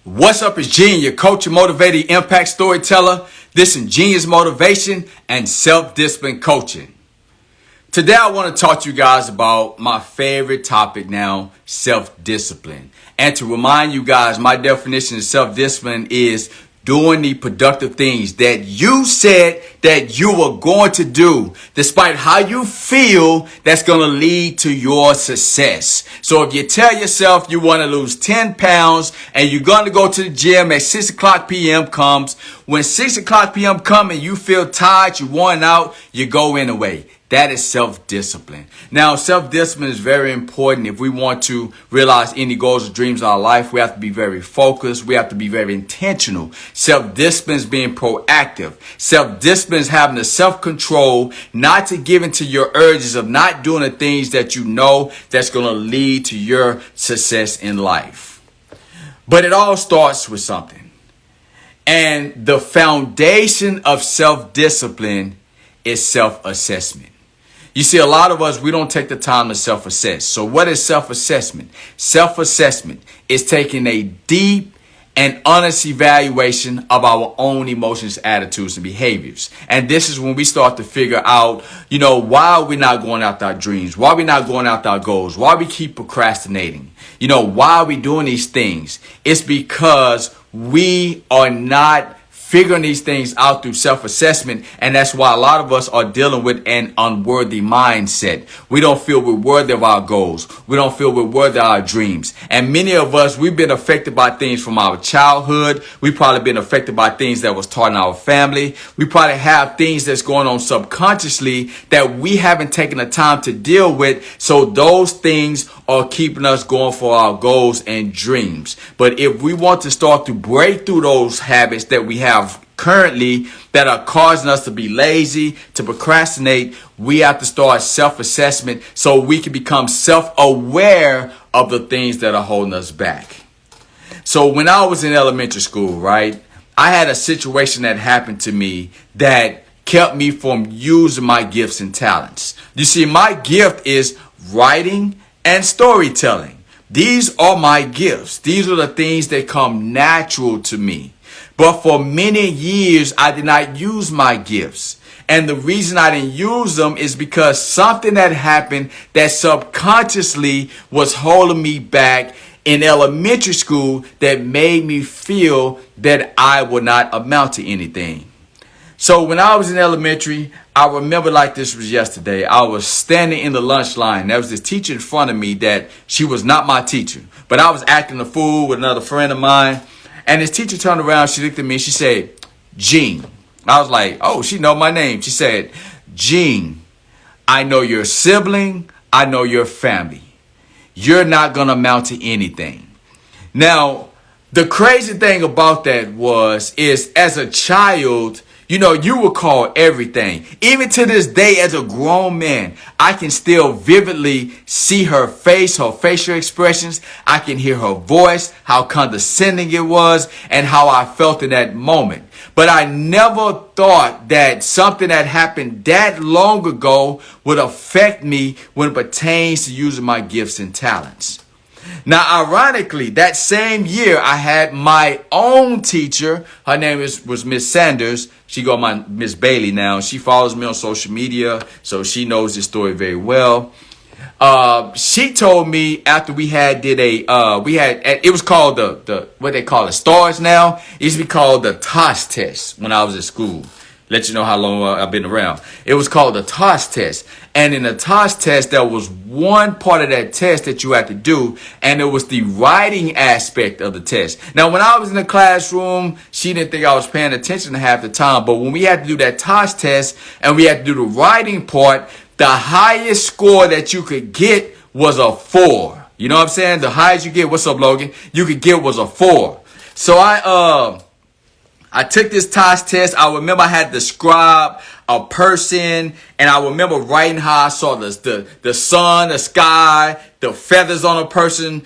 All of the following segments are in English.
What's up, it's Gene, your coach and motivating impact storyteller. This is Genius Motivation and Self-Discipline Coaching. Today I want to talk to you guys about my favorite topic now, self-discipline. And to remind you guys, my definition of self-discipline is doing the productive things that you said that you were going to do, despite how you feel that's going to lead to your success. So if you tell yourself you want to lose 10 pounds and you're going to go to the gym at 6 o'clock p.m. comes, when 6 o'clock p.m. comes and you feel tired, you're worn out, you go anyway. That is self-discipline. Now, self-discipline is very important. If we want to realize any goals or dreams in our life, we have to be very focused. We have to be very intentional. Self-discipline is being proactive. Self-discipline is having the self-control not to give into your urges of not doing the things that you know that's going to lead to your success in life. But it all starts with something. And the foundation of self-discipline is self-assessment. You see, a lot of us, we don't take the time to self-assess. So what is self-assessment? Self-assessment is taking a deep and honest evaluation of our own emotions, attitudes, and behaviors. And this is when we start to figure out, why we're not going after our dreams, why we're not going after our goals, why we keep procrastinating, why are we doing these things? It's because we are not figuring these things out through self-assessment, and that's why a lot of us are dealing with an unworthy mindset. We don't feel we're worthy of our goals. We don't feel we're worthy of our dreams. And many of us, we've been affected by things from our childhood. We've probably been affected by things that was taught in our family. We probably have things that's going on subconsciously that we haven't taken the time to deal with. So those things are keeping us going for our goals and dreams. But if we want to start to break through those habits that we have currently that are causing us to be lazy, to procrastinate, we have to start self-assessment so we can become self-aware of the things that are holding us back. So when I was in elementary school, right, I had a situation that happened to me that kept me from using my gifts and talents. You see, my gift is writing and storytelling. These are my gifts. These are the things that come natural to me. But for many years, I did not use my gifts. And the reason I didn't use them is because something that happened that subconsciously was holding me back in elementary school that made me feel that I would not amount to anything. So when I was in elementary, I remember like this was yesterday. I was standing in the lunch line. There was this teacher in front of me that she was not my teacher, but I was acting a fool with another friend of mine. And this teacher turned around, she looked at me, and she said, Gene. I was like, oh, she know my name. She said, Gene, I know your sibling. I know your family. You're not going to amount to anything. Now, the crazy thing about that is as a child, you were called everything. Even to this day, as a grown man, I can still vividly see her face, her facial expressions. I can hear her voice, how condescending it was, and how I felt in that moment. But I never thought that something that happened that long ago would affect me when it pertains to using my gifts and talents. Now, ironically, that same year, I had my own teacher. Her name was Miss Sanders. She go by Miss Bailey now. She follows me on social media, so she knows this story very well. She told me after we had it was called the what they call it, stars now. It used to be called the TOS test when I was at school. Let you know how long I've been around. It was called the TOS test. And in the TOS test, there was one part of that test that you had to do, and it was the writing aspect of the test. Now, when I was in the classroom, she didn't think I was paying attention half the time. But when we had to do that TOS test and we had to do the writing part, the highest score that you could get was a 4. You know what I'm saying? The highest you get, what's up, Logan? You could get was a 4. So I took this TOS test. I remember I had to describe a person, and I remember writing how I saw the sun, the sky, the feathers on a person,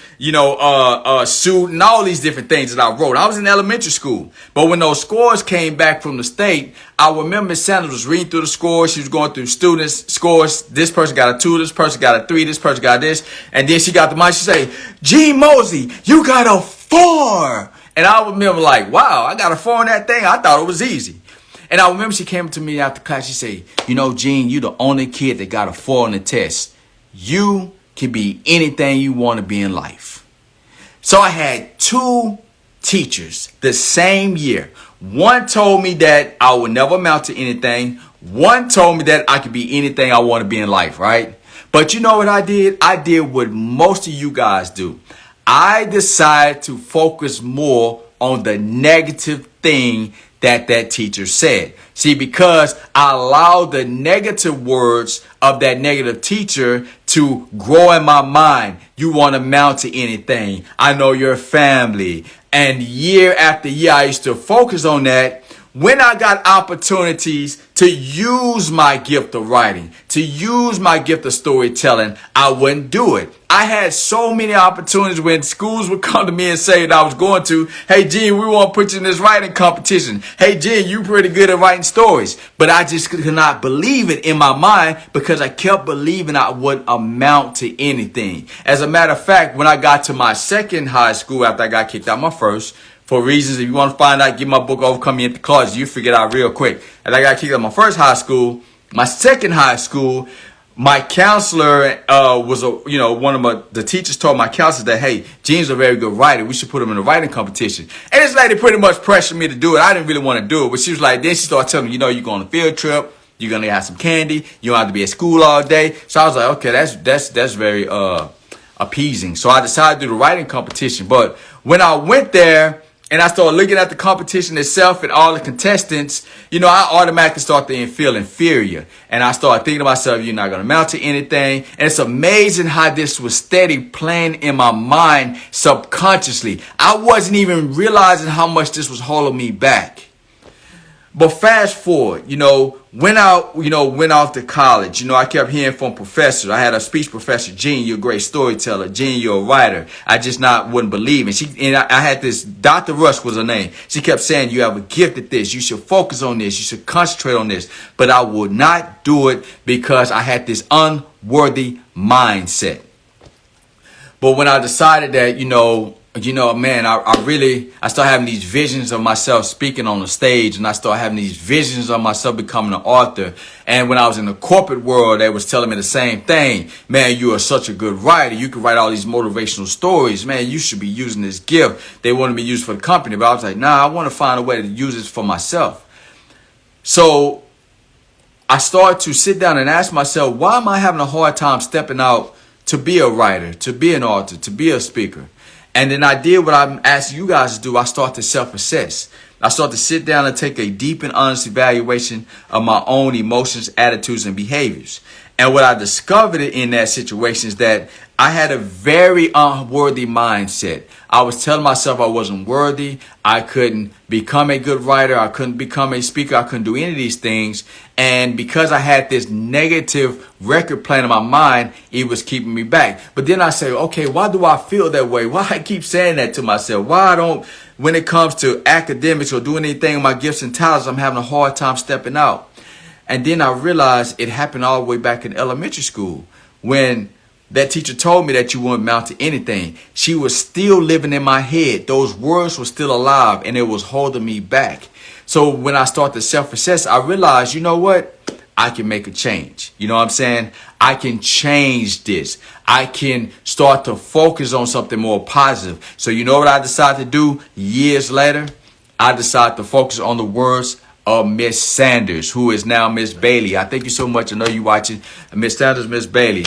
suit, and all these different things that I wrote. I was in elementary school. But when those scores came back from the state, I remember Miss Sanders was reading through the scores. She was going through students' scores. This person got a 2, this person got a 3, this person got this. And then she got the mic. She say, Gene Mosley, you got a 4. And I remember like, wow, I got a 4 on that thing. I thought it was easy. And I remember she came to me after class. She said, you know, Gene, you the only kid that got a 4 on the test. You can be anything you want to be in life. So I had 2 teachers the same year. One told me that I would never amount to anything. One told me that I could be anything I want to be in life, right? But you know what I did? I did what most of you guys do. I decided to focus more on the negative thing that teacher said. See, because I allowed the negative words of that negative teacher to grow in my mind. You won't amount to anything. I know your family. And year after year, I used to focus on that. When I got opportunities to use my gift of writing, to use my gift of storytelling, I wouldn't do it. I had so many opportunities when schools would come to me and say that I was going to, hey, Gene, we want to put you in this writing competition. Hey, Gene, you pretty good at writing stories. But I just could not believe it in my mind because I kept believing I would amount to anything. As a matter of fact, when I got to my second high school after I got kicked out my first, for reasons, if you want to find out, get my book Overcome Me Empty Closet. You figure it out real quick. And I got kicked out of my first high school. My second high school, my counselor was one of the teachers told my counselor that, hey, Gene's a very good writer. We should put him in a writing competition. And this lady pretty much pressured me to do it. I didn't really want to do it, but she was like, then she started telling me, you're going on a field trip. You're going to have some candy. You don't have to be at school all day. So I was like, okay, that's very appeasing. So I decided to do the writing competition. But when I went there, and I started looking at the competition itself and all the contestants, I automatically started to feel inferior. And I started thinking to myself, you're not going to amount to anything. And it's amazing how this was steady playing in my mind subconsciously. I wasn't even realizing how much this was holding me back. But fast forward, went off to college. I kept hearing from professors. I had a speech professor, Gene, you're a great storyteller. Gene, you're a writer. I just wouldn't believe. And I had this, Dr. Rush was her name. She kept saying, you have a gift at this. You should focus on this. You should concentrate on this. But I would not do it because I had this unworthy mindset. But when I decided that, man, I started having these visions of myself speaking on the stage, and I started having these visions of myself becoming an author. And when I was in the corporate world, they was telling me the same thing. Man, you are such a good writer. You can write all these motivational stories. Man, you should be using this gift. They wanted me to use for the company, but I was like, nah, I want to find a way to use this for myself. So I started to sit down and ask myself, why am I having a hard time stepping out to be a writer, to be an author, to be a speaker? And then I did what I'm asking you guys to do. I started to self-assess. I started to sit down and take a deep and honest evaluation of my own emotions, attitudes, and behaviors. And what I discovered in that situation is that I had a very unworthy mindset. I was telling myself I wasn't worthy. I couldn't become a good writer. I couldn't become a speaker. I couldn't do any of these things. And because I had this negative record playing in my mind, it was keeping me back. But then I say, okay, why do I feel that way? Why I keep saying that to myself? Why I don't, when it comes to academics or doing anything with my gifts and talents, I'm having a hard time stepping out. And then I realized it happened all the way back in elementary school when that teacher told me that you won't amount to anything. She was still living in my head. Those words were still alive and it was holding me back. So when I started to self-assess, I realized, you know what? I can make a change. You know what I'm saying? I can change this. I can start to focus on something more positive. So you know what I decided to do years later? I decided to focus on the words of Miss Sanders, who is now Miss Bailey. I thank you so much. I know you watching Miss Sanders, Miss Bailey.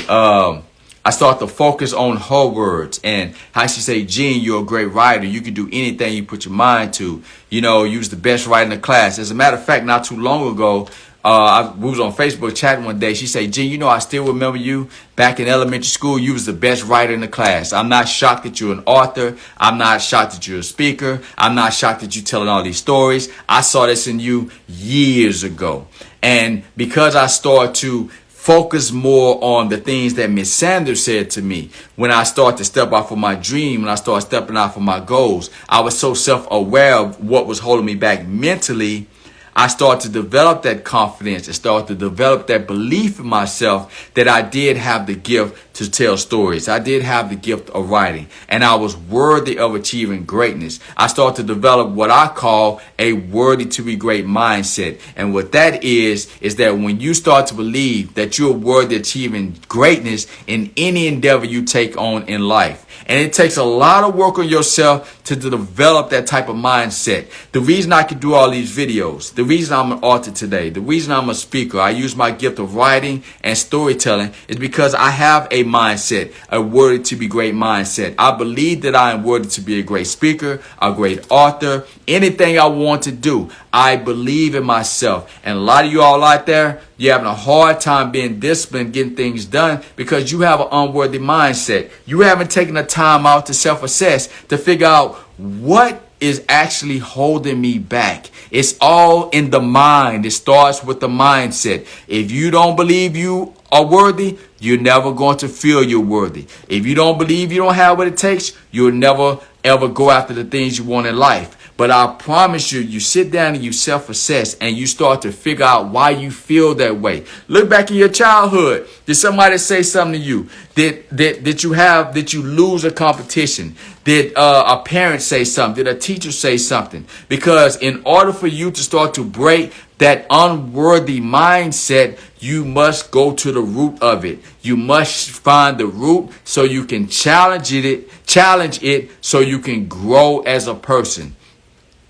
I start to focus on her words and how she say, Gene, you're a great writer. You can do anything you put your mind to. You was the best writer in the class. As a matter of fact, not too long ago, we was on Facebook chatting one day. She said, Gene, I still remember you back in elementary school. You was the best writer in the class. I'm not shocked that you're an author. I'm not shocked that you're a speaker. I'm not shocked that you're telling all these stories. I saw this in you years ago. And because I started to focus more on the things that Miss Sanders said to me when I started to step out for my dream, when I started stepping out for my goals, I was so self-aware of what was holding me back mentally. I started to develop that confidence and started to develop that belief in myself that I did have the gift to tell stories. I did have the gift of writing, and I was worthy of achieving greatness. I started to develop what I call a worthy to be great mindset. And what that is that when you start to believe that you're worthy of achieving greatness in any endeavor you take on in life, and it takes a lot of work on yourself to develop that type of mindset. The reason I can do all these videos, the reason I'm an author today, the reason I'm a speaker, I use my gift of writing and storytelling is because I have a mindset, a worthy to be great mindset. I believe that I am worthy to be a great speaker, a great author, anything I want to do. I believe in myself. And a lot of you all out there, you're having a hard time being disciplined, getting things done because you have an unworthy mindset. You haven't taken the time out to self-assess, to figure out what is actually holding me back. It's all in the mind. It starts with the mindset. If you don't believe you are worthy, you're never going to feel you're worthy. If you don't believe you don't have what it takes, you'll never ever go after the things you want in life. But I promise you, you sit down and you self-assess and you start to figure out why you feel that way. Look back in your childhood. Did somebody say something to you? Did you lose a competition? Did a parent say something? Did a teacher say something? Because in order for you to start to break that unworthy mindset, you must go to the root of it. You must find the root so you can challenge it so you can grow as a person.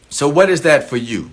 So what is that for you?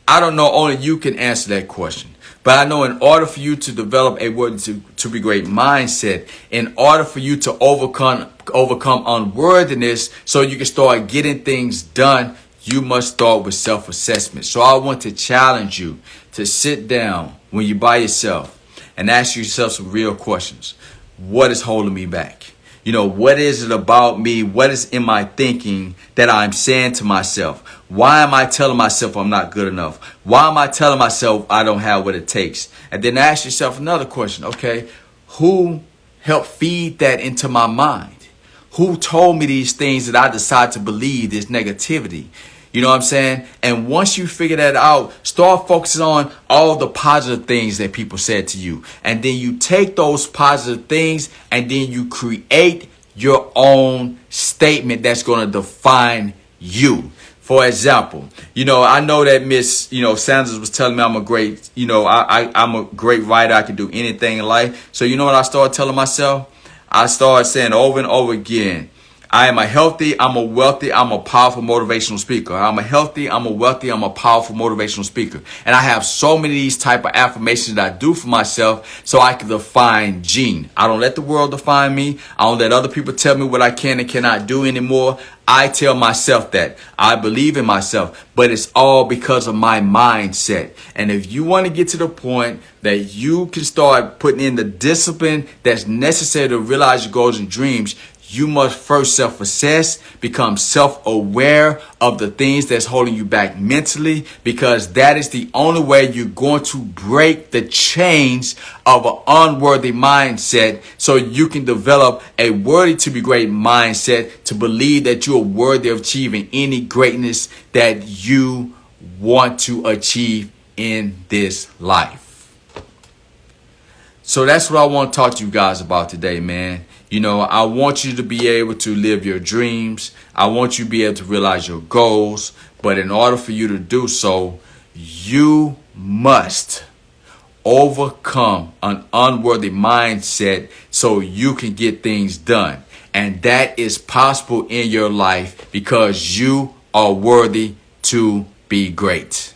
I don't know. Only you can answer that question. But I know in order for you to develop a worthy to be great mindset, in order for you to overcome unworthiness so you can start getting things done, you must start with self-assessment. So I want to challenge you to sit down when you're by yourself and ask yourself some real questions. What is holding me back? What is it about me? What is in my thinking that I'm saying to myself? Why am I telling myself I'm not good enough? Why am I telling myself I don't have what it takes? And then ask yourself another question. Okay, who helped feed that into my mind? Who told me these things that I decide to believe, this negativity? You know what I'm saying? And once you figure that out, start focusing on all the positive things that people said to you. And then you take those positive things and then you create your own statement that's going to define you. For example, I know that Miss, Sanders was telling me I'm a great, I'm a great writer. I can do anything in life. So you know what I started telling myself? I started saying over and over again, I am a healthy, I'm a wealthy, I'm a powerful motivational speaker. I'm a healthy, I'm a wealthy, I'm a powerful motivational speaker. And I have so many of these type of affirmations that I do for myself so I can define Gene. I don't let the world define me. I don't let other people tell me what I can and cannot do anymore. I tell myself that. I believe in myself, but it's all because of my mindset. And if you want to get to the point that you can start putting in the discipline that's necessary to realize your goals and dreams, you must first self-assess, become self-aware of the things that's holding you back mentally, because that is the only way you're going to break the chains of an unworthy mindset so you can develop a worthy to be great mindset to believe that you are worthy of achieving any greatness that you want to achieve in this life. So that's what I want to talk to you guys about today, man. I want you to be able to live your dreams. I want you to be able to realize your goals. But in order for you to do so, you must overcome an unworthy mindset so you can get things done. And that is possible in your life because you are worthy to be great.